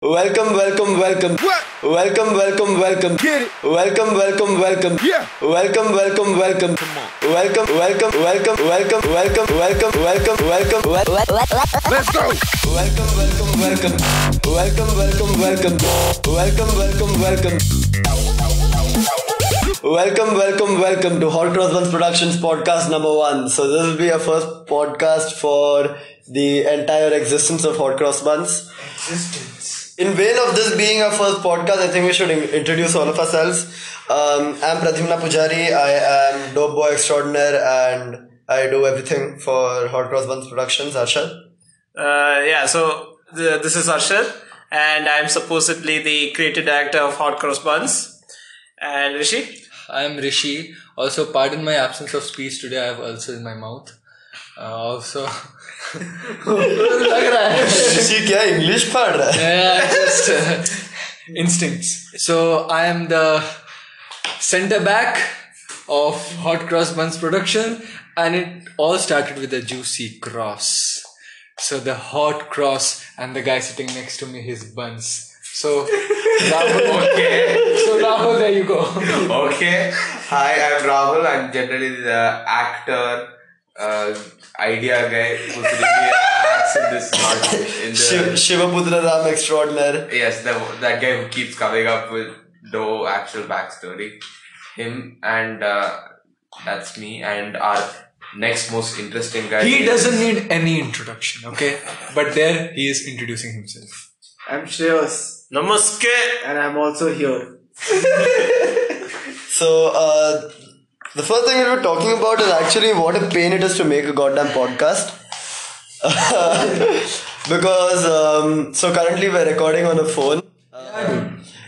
Welcome, welcome, welcome. What? Welcome, welcome, welcome. Get it? Welcome, welcome, welcome. Yeah. Welcome, welcome, welcome. Come on. Welcome, welcome, welcome, welcome, welcome, welcome, welcome, welcome. Let's go. Welcome, welcome, welcome. Welcome, welcome, welcome. Welcome, welcome, welcome. Welcome, welcome, welcome to Hot Cross Buns Productions podcast number 1. So this will be our first podcast for the entire existence of Hot Cross Buns. In vain of this being our first podcast, I think we should introduce all of ourselves. I'm Pradhyumna Pujari. I am dope boy extraordinaire and I do everything for Hot Cross Buns Productions. Arshad? This is Arshad and I'm supposedly the creative director of Hot Cross Buns. And Rishi? I am Rishi. Also, pardon my absence of speech today. I have ulcer in my mouth. लग रहा है Rishi क्या English पढ़ रहा है? Yeah, just instincts. So I am the center back of Hot Cross Buns production, and it all started with a juicy cross. So the hot cross and the guy sitting next to me, his buns. So Rahul, Okay. so Rahul, there you go. Okay. Hi, I'm Rahul. I'm generally the actor, idea guy who's really acts in this part. In the Shivaputra Ram extraordinaire. yes, that guy who keeps coming up with no actual backstory. Him and that's me and our next most interesting guy. He doesn't need any introduction, okay? But there he is introducing himself. I'm Shreyas Namaste! and I'm also here. So, the first thing we'll be talking about is actually what a pain it is to make a goddamn podcast. Because, so currently we're recording on a phone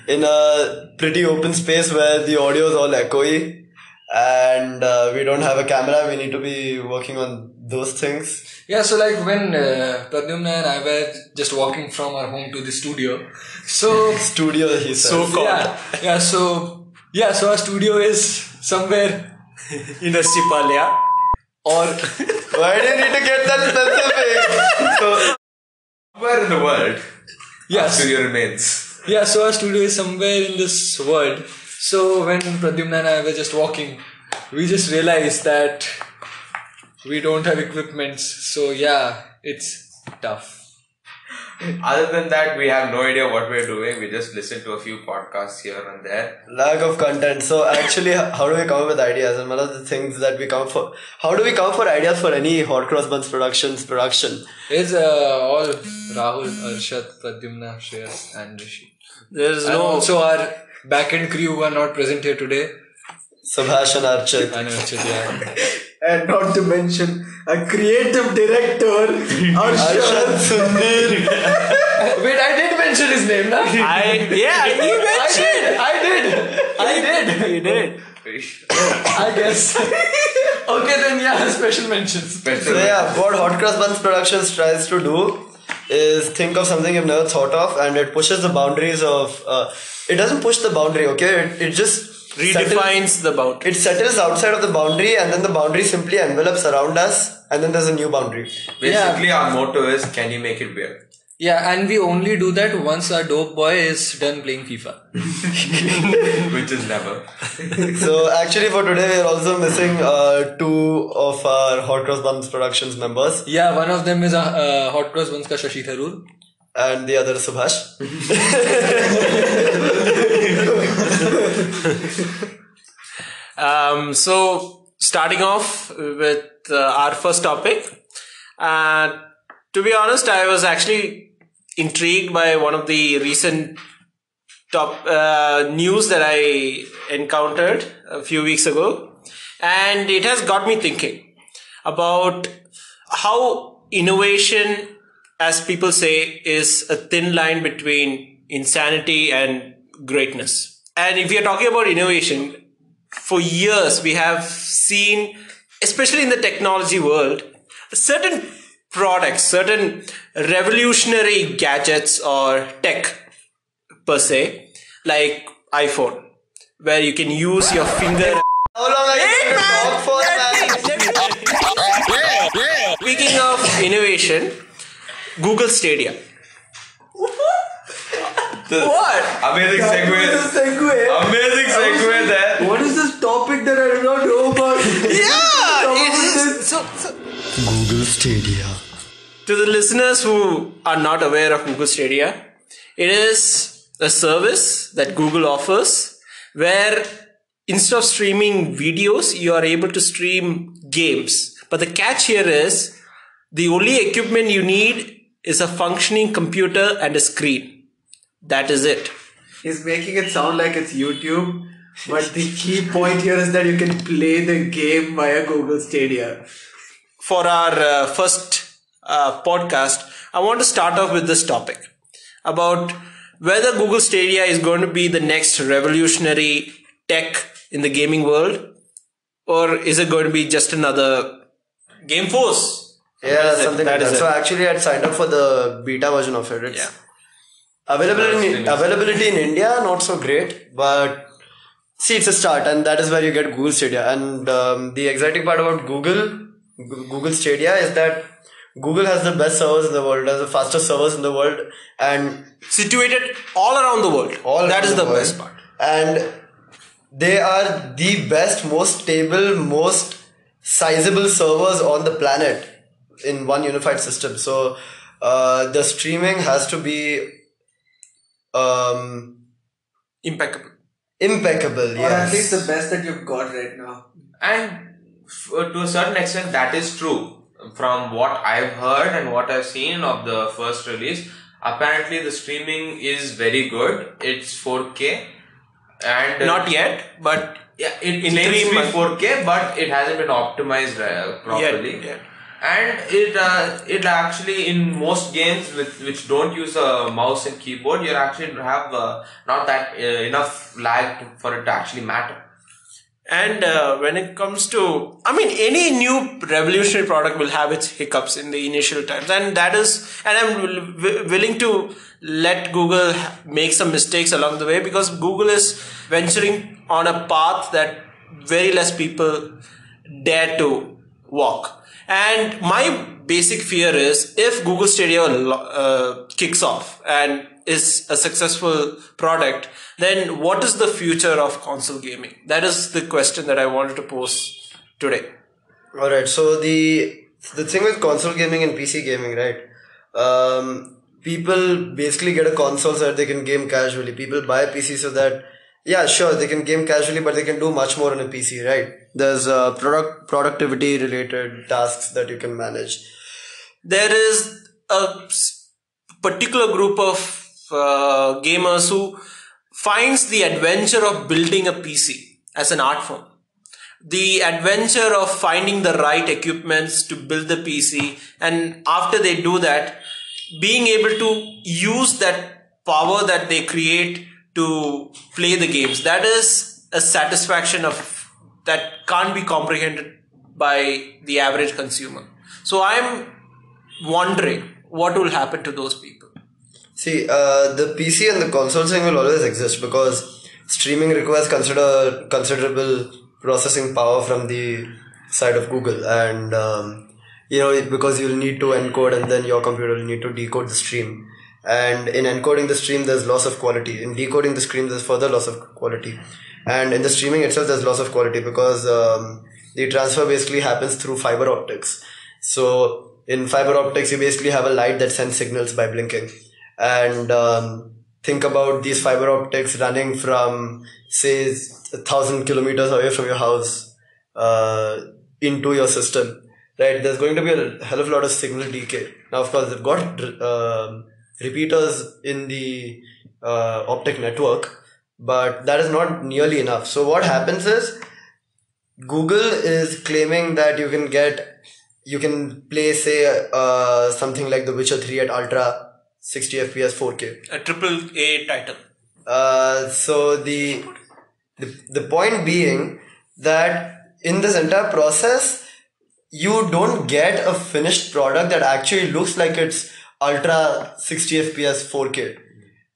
in a pretty open space where the audio is all echoey and we don't have a camera. We need to be working on those things. Yeah, so like when Pradhyumna and I were just walking from our home to the studio, so Studio, he says. so our studio is somewhere In a Sipalya. or Why do you need to get that specific? So, Where in the world? yeah, Our studio remains. yeah, so our studio is somewhere in this world. So when Pradhyumna and I were just walking, we just realized that we don't have equipments. So yeah, it's tough. Other than that, we have no idea what we're doing. We just listen to a few podcasts here and there. lack of content. So actually, how do we come up with ideas? And one of the things that we come for, how do we come for ideas for any Hot Cross Buns Productions production? It's all Rahul, Arshad, Pradhyumna, Shreyas and Rishi. There's And no... also our back-end crew who are not present here today. Subhash and Archit. And Arshad, yeah. And not to mention a creative director, Arshad Arshad. Sundar. Wait, I did mention his name, na? I I did. I guess. Okay, then yeah, special mentions. So yeah, what Hot Cross Buns Productions tries to do is think of something you've never thought of, and it pushes the boundaries of. It doesn't push the boundary, okay? It just redefines the boundary. It settles outside of the boundary, and then the boundary simply envelops around us, and then there's a new boundary. Basically, our motto is, can you make it weird? Yeah, and we only do that once our dope boy is done playing FIFA. Which is never. So actually, for today, we are also missing 2 of our Hot Cross Buns Productions members, Yeah, one of them is a Hot Cross Buns ka Shashi Tharoor. and the other is Subhash. So, starting off with our first topic. To be honest, I was actually intrigued by one of the recent top news that I encountered a few weeks ago. And it has got me thinking about how innovation, as people say, is a thin line between insanity and greatness. And if we are talking about innovation, for years we have seen, especially in the technology world, certain products, certain revolutionary gadgets or tech per se, like iPhone, where you can use your finger. How long are you going to talk for, man? Speaking of innovation, Google Stadia. What? Amazing That segue. was a segue. Amazing segue there. What is this topic that I do not know about? Yeah! It is, so, Google Stadia. to the listeners who are not aware of Google Stadia, it is a service that Google offers where instead of streaming videos, you are able to stream games. But the catch here is the only equipment you need is a functioning computer and a screen. That is it. He's making it sound like it's YouTube, but the key point here is that you can play the game via Google Stadia. For our first podcast, I want to start off with this topic about whether Google Stadia is going to be the next revolutionary tech in the gaming world, or is it going to be just another Game Force? Yeah, something like that. Is So it. actually, I had signed up for the beta version of it. It's Yeah. availability in India, not so great, but see, it's a start, and that is where you get Google Stadia. And the exciting part about Google Stadia is that Google has the best servers in the world, has the fastest servers in the world, and Situated all around the world. That is the world. best part. And they are the best, most stable, most sizable servers on the planet in one unified system. So the streaming has to be Impeccable. impeccable. Or at Yes. least the best that you've got right now. And to a certain extent, that is true. From what I've heard and what I've seen of the first release, apparently the streaming is very good. It's 4K. And Not yet, but yeah, it in claims 3 to be months. 4K, but it hasn't been optimized properly. Yet. And it actually, in most games which don't use a mouse and keyboard, you actually have not that enough lag for it to actually matter. And when it comes to, any new revolutionary product will have its hiccups in the initial times, and I'm willing to let Google make some mistakes along the way, because Google is venturing on a path that very less people dare to walk. And my basic fear is, if Google Stadia kicks off and is a successful product, then what is the future of console gaming? That is the question that I wanted to pose today. Alright, so the thing with console gaming and PC gaming, right? People basically get a console so that they can game casually. People buy a PC so that, yeah, sure, they can game casually, but they can do much more on a PC, right? There's productivity related tasks that you can manage. There is a particular group of gamers who finds the adventure of building a PC as an art form. The adventure of finding the right equipments to build the PC, and after they do that, being able to use that power that they create to play the games. That is a satisfaction that can't be comprehended by the average consumer. So I'm wondering what will happen to those people. See, the PC and the console thing will always exist because streaming requires considerable processing power from the side of Google, and because you'll need to encode, and then your computer will need to decode the stream. And in encoding the stream, there's loss of quality. In decoding the stream, there's further loss of quality. And in the streaming itself, there's loss of quality because the transfer basically happens through fiber optics. So in fiber optics, you basically have a light that sends signals by blinking. And think about these fiber optics running from, say, 1,000 kilometers away from your house into your system, right? There's going to be a hell of a lot of signal decay. Now, of course, they've got repeaters in the optic network, but that is not nearly enough. So what happens is Google is claiming that you can play, say, something like The Witcher 3 at ultra 60 FPS 4K. A AAA title. So the point being that in this entire process, you don't get a finished product that actually looks like it's ultra 60 FPS 4K.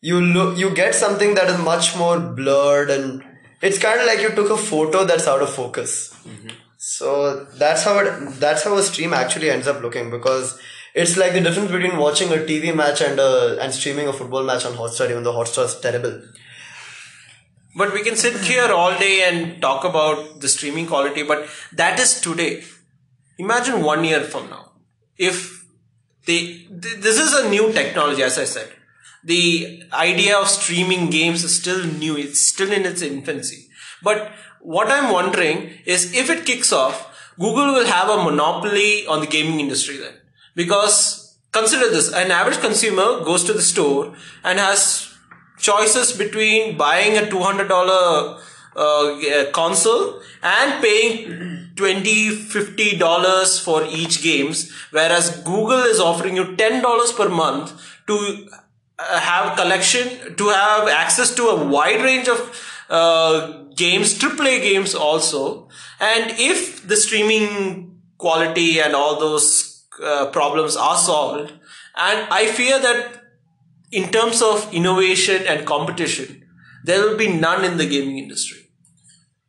You get something that is much more blurred, and it's kind of like you took a photo that's out of focus. Mm-hmm. So that's how a stream actually ends up looking, because It's like the difference between watching a TV match and streaming a football match on Hotstar, even though Hotstar is terrible. But we can sit here all day and talk about the streaming quality, but that is today. Imagine 1 year from now. If this is a new technology, as I said. The idea of streaming games is still new. It's still in its infancy. But what I'm wondering is if it kicks off, Google will have a monopoly on the gaming industry then. Because consider this, an average consumer goes to the store and has choices between buying a $200 console and paying $20-50 for each games, whereas Google is offering you $10 per month to have collection, to have access to a wide range of games, AAA games also. And if the streaming quality and all those problems are solved, and I fear that in terms of innovation and competition, there will be none in the gaming industry.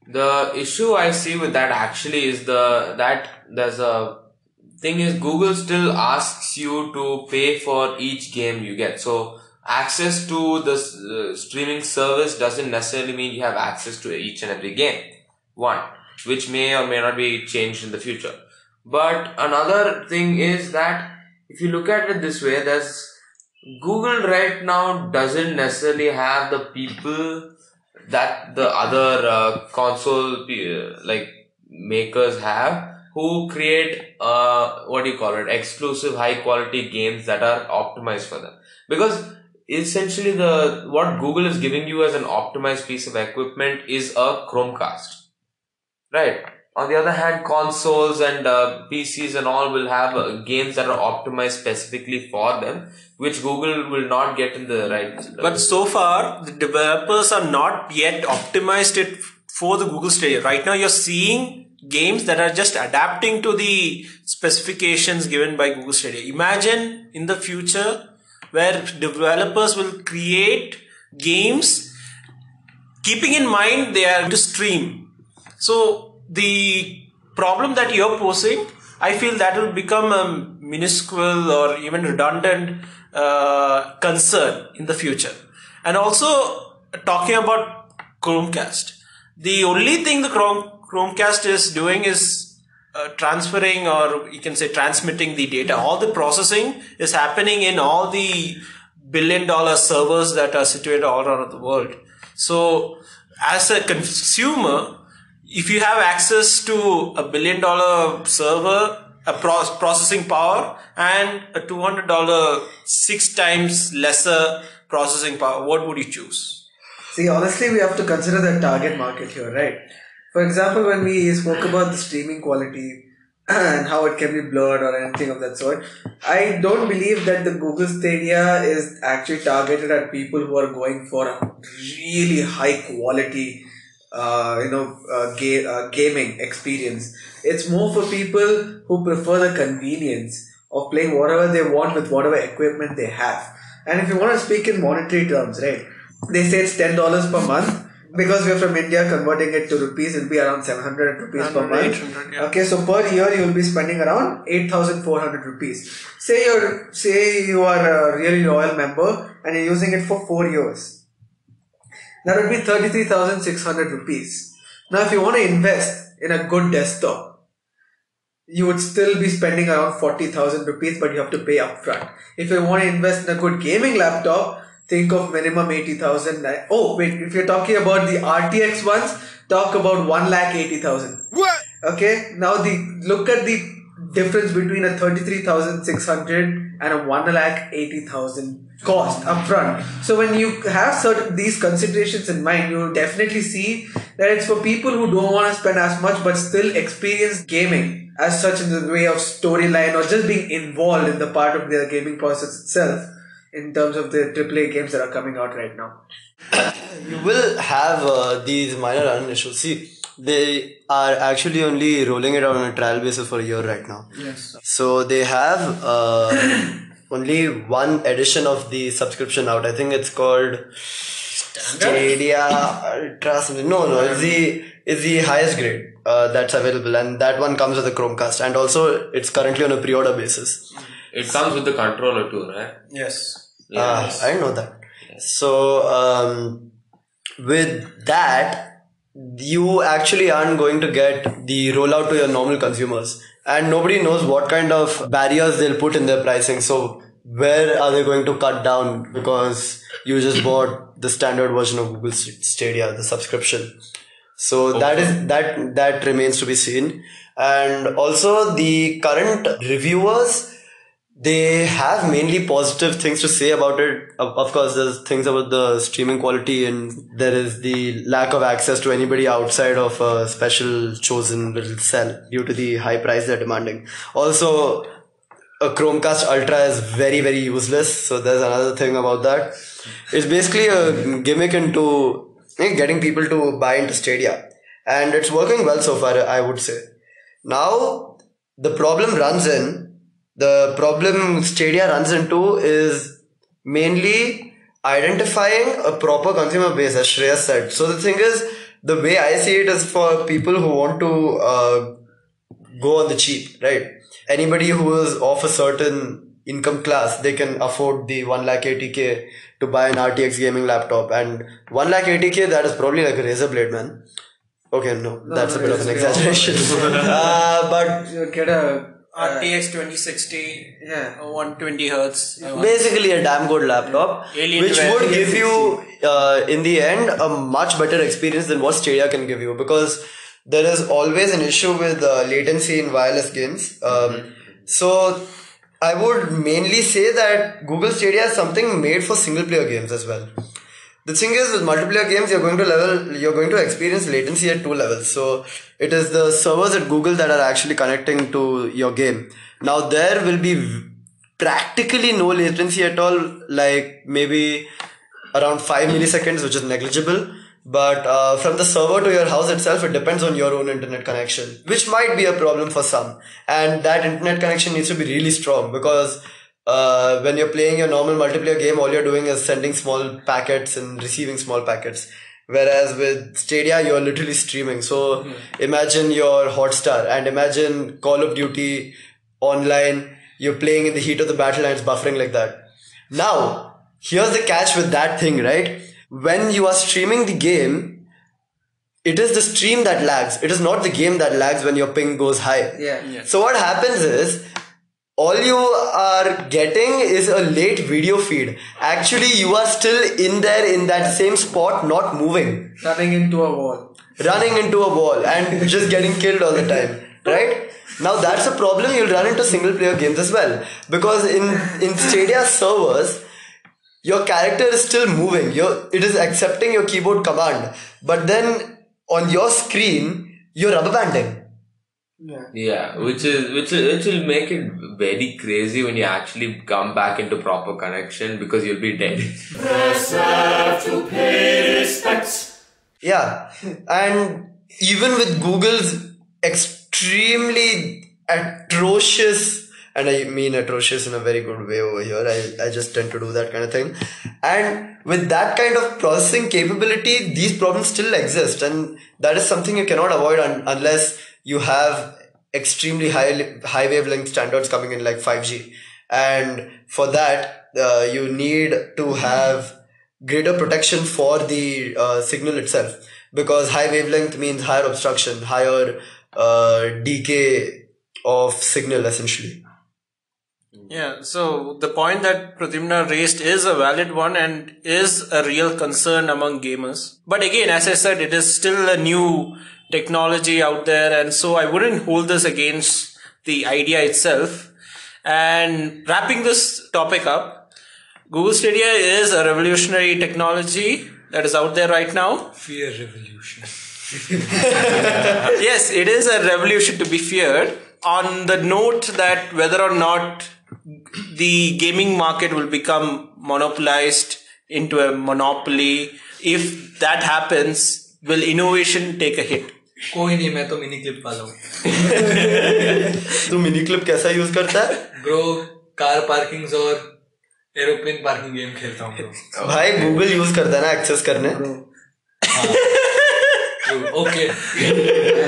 The issue I see with that actually is that there's a thing is Google still asks you to pay for each game you get. So access to the streaming service doesn't necessarily mean you have access to each and every game. One, which may or may not be changed in the future. But another thing is that if you look at it this way, Google right now doesn't necessarily have the people that the other console makers have, who create exclusive high quality games that are optimized for them. Because essentially what Google is giving you as an optimized piece of equipment is a Chromecast, right? On the other hand, consoles and PCs and all will have games that are optimized specifically for them, which Google will not get in the right. But so far, the developers are not yet optimized it for the Google Stadia. Right now, you're seeing games that are just adapting to the specifications given by Google Stadia. Imagine in the future where developers will create games keeping in mind they are to stream. So the problem that you're posing, I feel that will become a minuscule or even redundant concern in the future. And also talking about Chromecast, the only thing the Chromecast is doing is transferring, or you can say transmitting the data. All the processing is happening in all the billion-dollar servers that are situated all around the world. So as a consumer, if you have access to a $1 billion server, a processing power, and a $200 6 times lesser processing power, what would you choose? See, honestly, we have to consider the target market here, right? For example, when we spoke about the streaming quality and how it can be blurred or anything of that sort, I don't believe that the Google Stadia is actually targeted at people who are going for a really high quality gaming experience. It's more for people who prefer the convenience of playing whatever they want with whatever equipment they have. And if you want to speak in monetary terms, right, they say it's $10 per month. Because we are from India, converting it to rupees, it will be around 700 rupees per month. 800, yeah. Okay, so per year you will be spending around 8,400 rupees. Say you are a really loyal member and you're using it for 4 years. That would be 33,600 rupees. Now, if you want to invest in a good desktop, you would still be spending around 40,000 rupees, but you have to pay upfront. If you want to invest in a good gaming laptop, think of minimum 80,000. Oh, wait, if you're talking about the RTX ones, talk about 1,80,000. What? Okay, now look at the difference between a 33,600 and a 1,80,000 cost upfront. So when you have these considerations in mind, you will definitely see that it's for people who don't want to spend as much but still experience gaming as such in the way of storyline or just being involved in the part of the gaming process itself in terms of the AAA games that are coming out right now. You will have these minor run issues. See, they are actually only rolling it out on a trial basis for a year right now. Yes. So they have only one edition of the subscription out. I think it's called Stadia Ultra something. No, it's the highest grade that's available, and that one comes with a Chromecast, and also it's currently on a pre-order basis. It comes with the controller too, right? Yes. Yes. I didn't know that. So, with that, you actually aren't going to get the rollout to your normal consumers. And nobody knows what kind of barriers they'll put in their pricing. So, where are they going to cut down because you just bought the standard version of Google Stadia, the subscription? So that remains to be seen. And also the current reviewers, they have mainly positive things to say about it. Of course, there's things about the streaming quality, and there is the lack of access to anybody outside of a special chosen little cell due to the high price they're demanding. Also, a Chromecast Ultra is very, very useless. So there's another thing about that. It's basically a gimmick into getting people to buy into Stadia. And it's working well so far, I would say. Now, the problem Stadia runs into is mainly identifying a proper consumer base, as Shreyas said. So the thing is, the way I see it is for people who want to go on the cheap, right? Anybody who is of a certain income class, they can afford the 180K to buy an RTX gaming laptop. And 180K, that is probably like a razor blade, man. Okay, no, that's a bit of an exaggeration. But You get a RTX 2060, Yeah. 120 hertz. basically a damn good laptop, which would give you, in the end, a much better experience than what Stadia can give you, because there is always an issue with latency in wireless games. So I would mainly say that Google Stadia is something made for single player games as well. The thing is, with multiplayer games, you're going to experience latency at two levels. So it is the servers at Google that are actually connecting to your game. Now there will be practically no latency at all, like maybe around 5 milliseconds, which is negligible. But from the server to your house itself, it depends on your own internet connection, which might be a problem for some. And that internet connection needs to be really strong, because when you're playing your normal multiplayer game, all you're doing is sending small packets and receiving small packets. Whereas with Stadia, you're literally streaming. So imagine your Hotstar and imagine Call of Duty online. You're playing in the heat of the battle and it's buffering like that. Now, here's the catch with that thing, right? When you are streaming the game, it is the stream that lags. It is not the game that lags when your ping goes high. Yeah. So what happens is, all you are getting is a late video feed. Actually, you are still in there in that same spot, not moving. Running into a wall And just getting killed all the time. Right? Now that's a problem you'll run into single player games as well. Because in Stadia servers, your character is still moving. It is accepting your keyboard command. But then on your screen, you're rubber banding. Yeah, which will make it very crazy when you actually come back into proper connection, because you'll be dead. To pay respects. Yeah, and even with Google's extremely atrocious, and I mean atrocious in a very good way over here, I just tend to do that kind of thing, and with that kind of processing capability, these problems still exist, and that is something you cannot avoid unless you have extremely high wavelength standards coming in, like 5G. And for that, you need to have greater protection for the signal itself, because high wavelength means higher obstruction, higher decay of signal, essentially. Yeah, so the point that Pradhyumna raised is a valid one and is a real concern among gamers. But again, as I said, it is still a new technology out there, and so I wouldn't hold this against the idea itself. And wrapping this topic up, Google Stadia is a revolutionary technology that is out there right now. Fear revolution. Yes, it is a revolution to be feared, on the note that whether or not the gaming market will become monopolized into a monopoly. If that happens, will innovation take a hit? कोई नहीं, मैं तो mini clip वाला हूँ. तू mini clip कैसा use करता है? ब्रो, कार पार्किंग्स और एरोप्लेन पार्किंग गेम खेलता हूँ ब्रो. भाई गूगल यूज करता है ना एक्सेस करने. Okay. I'm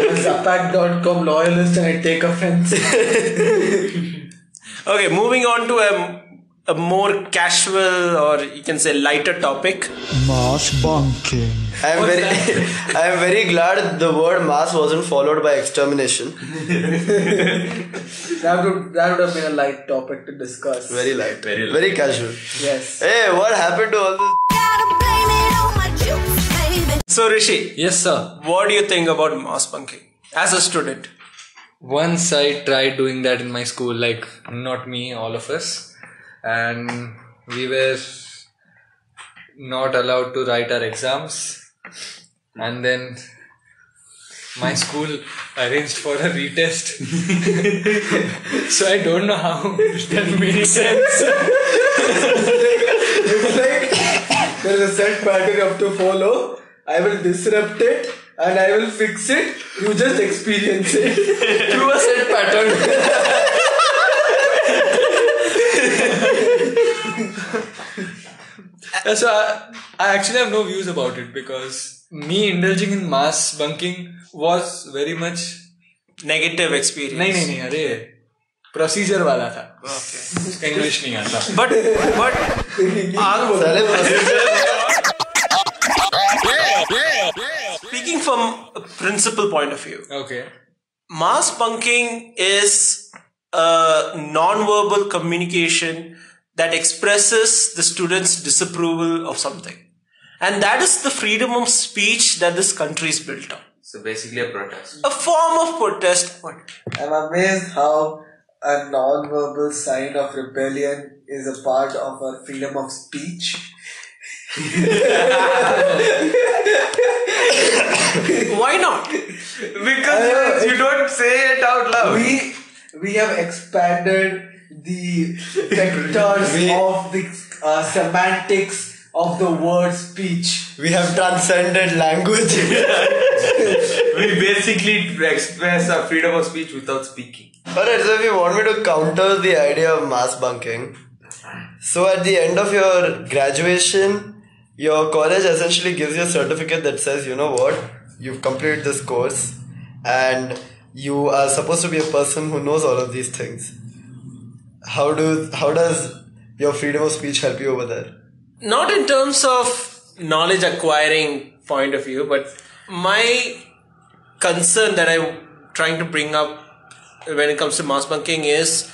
a Zapak.com loyalist and I take offense. Okay, moving on to a more casual, or you can say lighter topic. Mass bunking. I am very glad the word mass wasn't followed by extermination. That would have been a light topic to discuss. Very light. Very casual. Yes. Hey, what happened to all this? So Rishi, Yes, sir. what do you think about mass bunking as a student? Once I tried doing that in my school, like not me, all of us, and we were not allowed to write our exams, and then my school arranged for a retest. So I don't know how that made sense. It's like there is a set pattern you have to follow. I will disrupt it and I will fix it. You just experience it Through a set pattern. So I actually have no views about it, because me indulging in mass bunking was very much Negative experience. नहीं अरे procedure वाला था. उसका English नहीं आता. But speaking from a principal point of view, Okay. mass bunking is a non-verbal communication that expresses the student's disapproval of something. And that is the freedom of speech that this country is built on. So basically a protest. A form of protest. I'm amazed how a non-verbal sign of rebellion is a part of our freedom of speech. Why not? Because you don't say it out loud. We have expanded the vectors of the semantics of the word speech. We have transcended language. We basically express our freedom of speech without speaking. Alright, so if you want me to counter the idea of mass bunking, so at the end of your graduation, your college essentially gives you a certificate that says, you know what, you've completed this course and you are supposed to be a person who knows all of these things. How does your freedom of speech help you over there? Not in terms of knowledge acquiring point of view, but my concern that I'm trying to bring up when it comes to mass bunking is,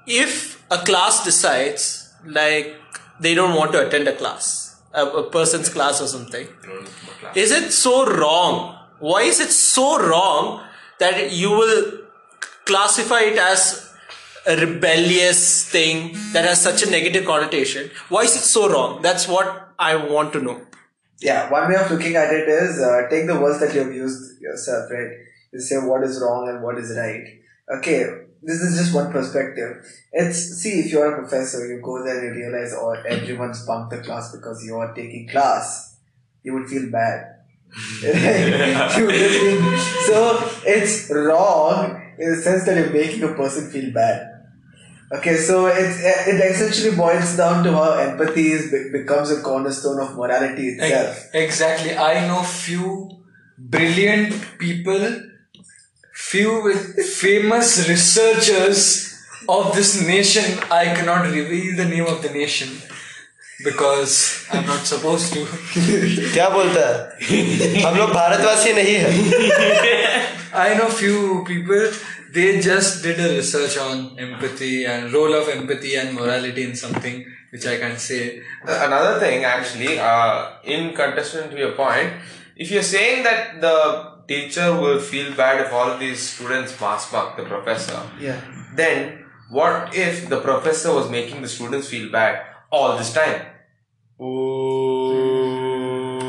if a class decides like they don't want to attend a class, a person's class or something, is it so wrong? Why is it so wrong that you will classify it as a rebellious thing that has such a negative connotation? Why is it so wrong? That's what I want to know. Yeah, one way of looking at it is take the words that you've used yourself, right? You say what is wrong and what is right. Okay, this is just one perspective. See, if you're a professor, you go there and you realize, oh, everyone's bunked the class because you are taking class, you would feel bad. You would feel, so it's wrong in the sense that you're making a person feel bad. Okay, so it essentially boils down to how empathy becomes a cornerstone of morality itself. Exactly. I know few brilliant people, few famous researchers of this nation. I cannot reveal the name of the nation because I'm not supposed to. क्या बोलता है? हम लोग भारतवासी नहीं हैं. I know few people. They just did a research on empathy and role of empathy and morality in something which I can't say. Another thing, actually, in contestant to your point, if you're saying that the teacher will feel bad if all of these students mass bunk the professor, then what if the professor was making the students feel bad all this time?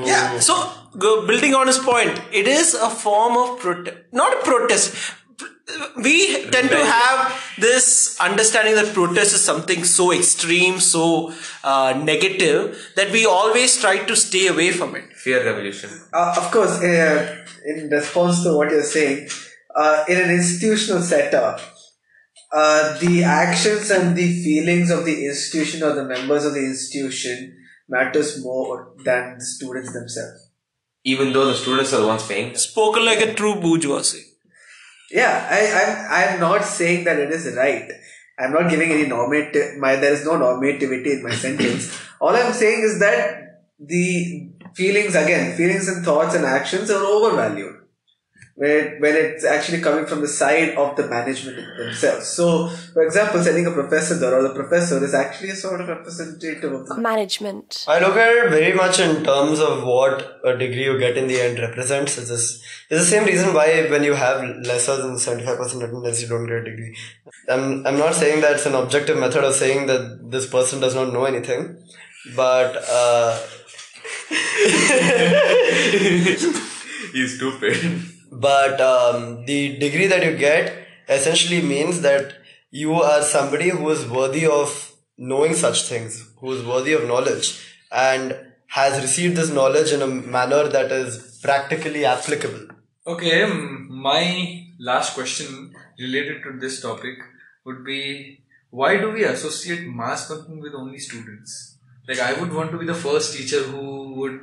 Yeah, so building on his point, it is a form of protest, not a protest. We tend to have this understanding that protest is something so extreme, so negative, that we always try to stay away from it. Fear revolution. Of course, in response to what you're saying, in an institutional setup, the actions and the feelings of the institution or the members of the institution matters more than the students themselves. Even though the students are the ones paying. Spoken like a true bourgeoisie. Yeah, I'm not saying that it is right. I'm not giving any there is no normativity in my sentence. All I'm saying is that the feelings and thoughts and actions are overvalued when it's actually coming from the side of the management themselves. So, for example, sending a professor there or the professor is actually a sort of representative of the management. I look at it very much in terms of what a degree you get in the end represents. It's the same reason why when you have lesser than 75% attendance, you don't get a degree. I'm not saying that it's an objective method of saying that this person does not know anything, but He's stupid. But the degree that you get essentially means that you are somebody who is worthy of knowing such things, who is worthy of knowledge and has received this knowledge in a manner that is practically applicable. Okay, my last question related to this topic would be, why do we associate mass bunking with only students? Like, I would want to be the first teacher who would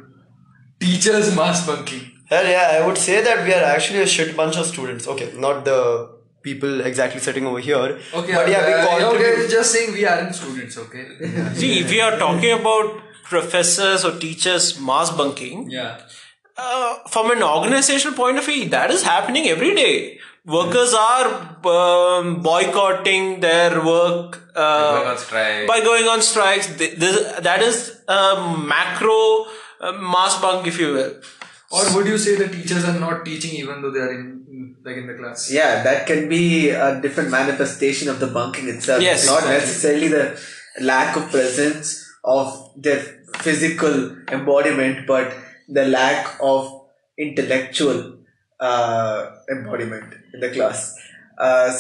teach us mass bunking. Hell yeah, I would say that we are actually a shit bunch of students. Okay, not the people exactly sitting over here. Okay, but yeah, we okay, just saying we aren't students, okay? See, if we are talking about professors or teachers mass bunking, from an organizational point of view, that is happening every day. Workers are boycotting their work by going on strikes. That is a macro mass bunk, if you will. Or would you say the teachers are not teaching even though they are in the class? Yeah, that can be a different manifestation of the bunking itself. Yes, not necessarily the lack of presence of their physical embodiment, but the lack of intellectual embodiment in the class.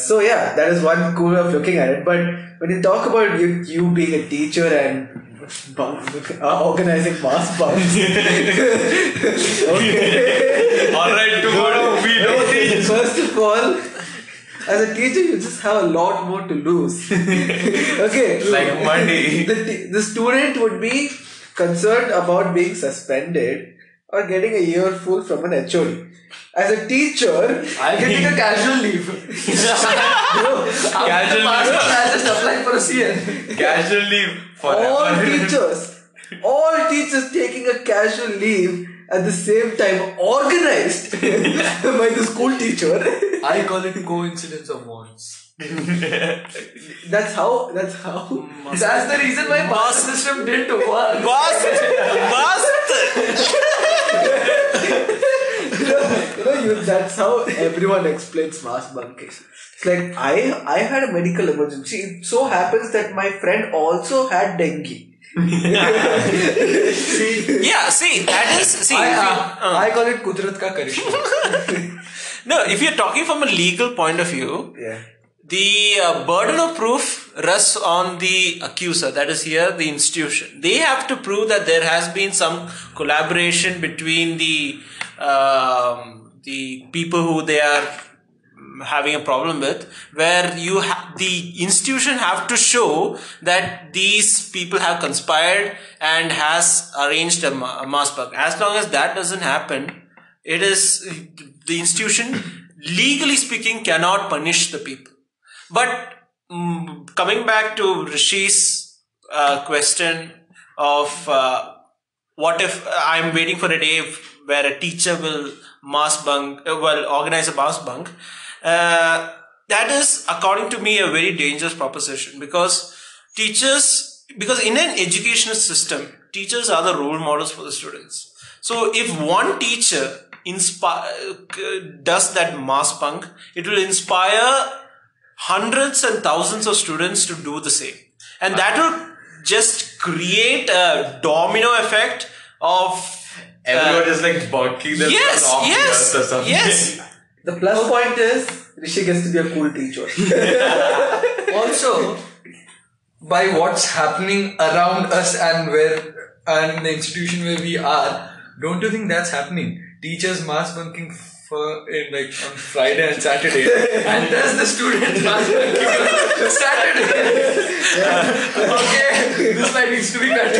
So yeah, that is one cool way of looking at it. But when you talk about you being a teacher and organizing mass bunks. Okay. Alright, tomorrow we don't teach. First of all, as a teacher, you just have a lot more to lose. Okay. Like money. The student would be concerned about being suspended or getting a year full from an HOD. As a teacher, I'm getting a casual leave. Casual leave. I'll just apply for a CN. Casual leave forever. all teachers taking a casual leave at the same time, organized by the school teacher. I call it coincidence of wants. That's how. That's the reason why mass system didn't work. That's how everyone explains mass bunking. It's like I had a medical emergency. It so happens that my friend also had dengue. I call it Kudrat ka karishma. No, if you're talking from a legal point of view, the burden of proof rests on the accuser, that is here the institution. They have to prove that there has been some collaboration between the people who they are having a problem with, where the institution have to show that these people have conspired and has arranged a mass bunk. As long as that doesn't happen, it is the institution, legally speaking, cannot punish the people. But coming back to Rishi's question of what if I'm waiting for a day where a teacher will organize a mass bunk, that is, according to me, a very dangerous proposition, because in an educational system, teachers are the role models for the students. So if one teacher does that mass bunk, it will inspire hundreds and thousands of students to do the same. And that will just create a domino effect of everyone is like bunking themselves off or something. Yes. The plus point is Rishi gets to be a cool teacher. Also, by what's happening around us and the institution where we are, don't you think that's happening? Teachers mass bunking on Friday and Saturday, and there's the student mass bunking on Saturday. Okay, this line needs to be cut.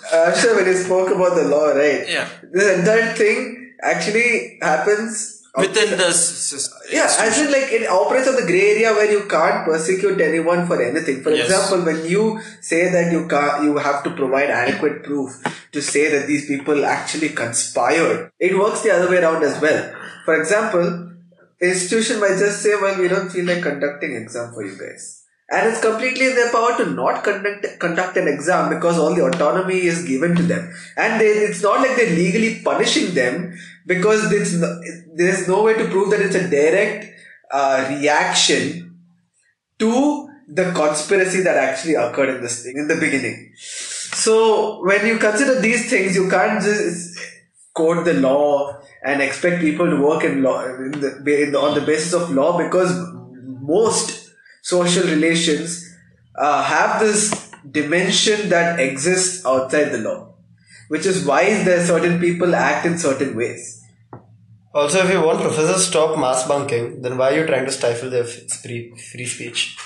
Arshad, when you spoke about the law, right? Yeah. This entire thing actually happens within the system. Yeah, as in like it operates on the grey area where you can't persecute anyone for anything. For example, when you say that you have to provide adequate proof to say that these people actually conspired, it works the other way around as well. For example, institution might just say, well, we don't feel like conducting exam for you guys. And it's completely in their power to not conduct an exam because all the autonomy is given to them. And it's not like they're legally punishing them because there's no way to prove that it's a direct reaction to the conspiracy that actually occurred in this thing in the beginning. So when you consider these things, you can't just quote the law and expect people to work in law on the basis of law, because most social relations have this dimension that exists outside the law, which is why there are certain people act in certain ways. Also, if you want professors to stop mass bunking, then why are you trying to stifle their free speech?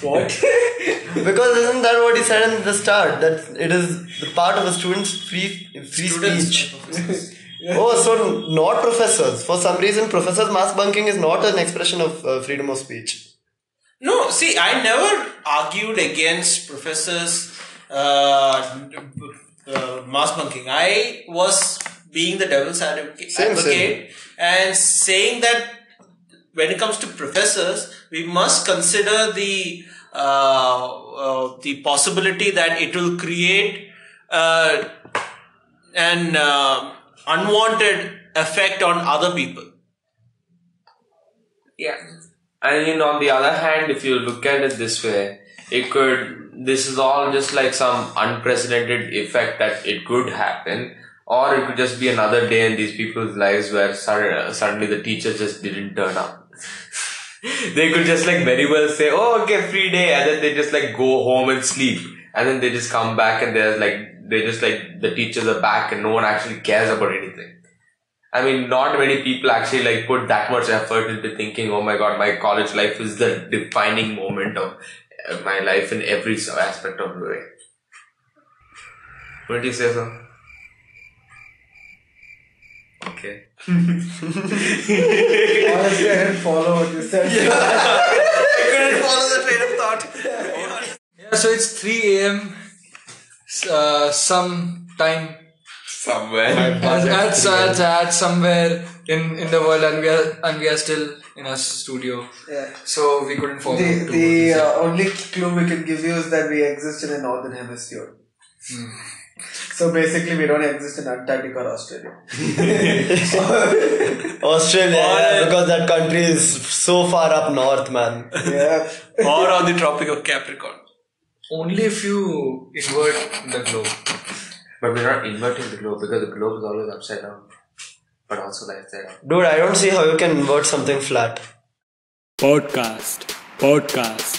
What? Because isn't that what he said in the start? That it is the part of the students' free speech. Oh, so not professors. For some reason, professors' mass bunking is not an expression of freedom of speech. No, see, I never argued against professors' mass bunking. I was being the devil's advocate and saying that when it comes to professors, we must consider the possibility that it will create an unwanted effect on other people. Yeah. I mean, on the other hand, if you look at it this way, this is all just like some unprecedented effect that it could happen, or it could just be another day in these people's lives where suddenly the teacher just didn't turn up. They could just like very well say, oh, okay, free day, and then they just like go home and sleep, and then they just come back and the teachers are back and no one actually cares about anything. I mean, not many people actually like put that much effort into thinking, oh my god, my college life is the defining moment of my life in every aspect of the way. What did you say, sir? Okay. Honestly, I didn't follow what you said. I couldn't follow the train of thought. Yeah, so it's 3 a.m. Some time Somewhere. at somewhere in the world, and we are still in a studio. Yeah. So we couldn't follow. The only clue we can give you is that we exist in the northern hemisphere. So basically, we don't exist in Antarctica or Australia. Australia, yeah, because that country is so far up north, man. Yeah. Or on the Tropic of Capricorn. Only if you invert the globe. But we're not inverting the globe because the globe is always upside down. But also like that. Dude, I don't see how you can invert something flat. Podcast. Podcast.